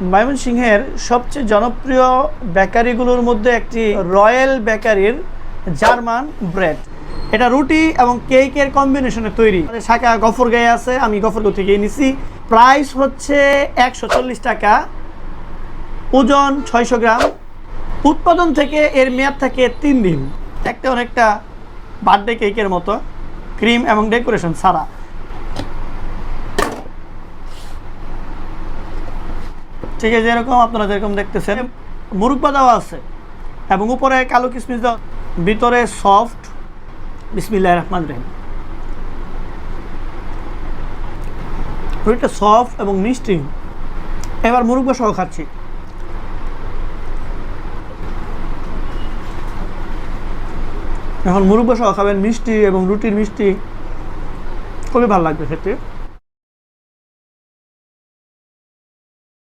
ময়মনসিংহের সবচেয়ে জনপ্রিয় বেকারিগুলোর মধ্যে একটি রয়্যাল বেকারির জার্মান ব্রেড। এটা রুটি এবং কেকের কম্বিনেশনে তৈরি। শাখা গফরগাঁয়ে আছে, আমি গফরগাঁও থেকে নিছি। প্রাইস হচ্ছে 140 টাকা, ওজন 600 গ্রাম। উৎপাদন থেকে এর মেয়াদ থাকে 3 দিন। একটা অনেকটা বার্থডে কেকের মতো, ক্রিম এবং ডেকোরেশন ছাড়া। ঠিক আছে, যেরকম আপনারা যেরকম দেখতেছেন মুরব্বা দেওয়া আছে এবং উপরে কালো কিশমিশ দেওয়া, ভিতরে সফট। বিসমিল্লাহির রহমানির রহিম। রুটিটা সফট এবং মিষ্টি। এবার মুরব্বা সহ খাচ্ছি। এখন মুরব্বা সহ খাবেন, মিষ্টি এবং রুটির মিষ্টি খুবই ভালো লাগবে খেতে।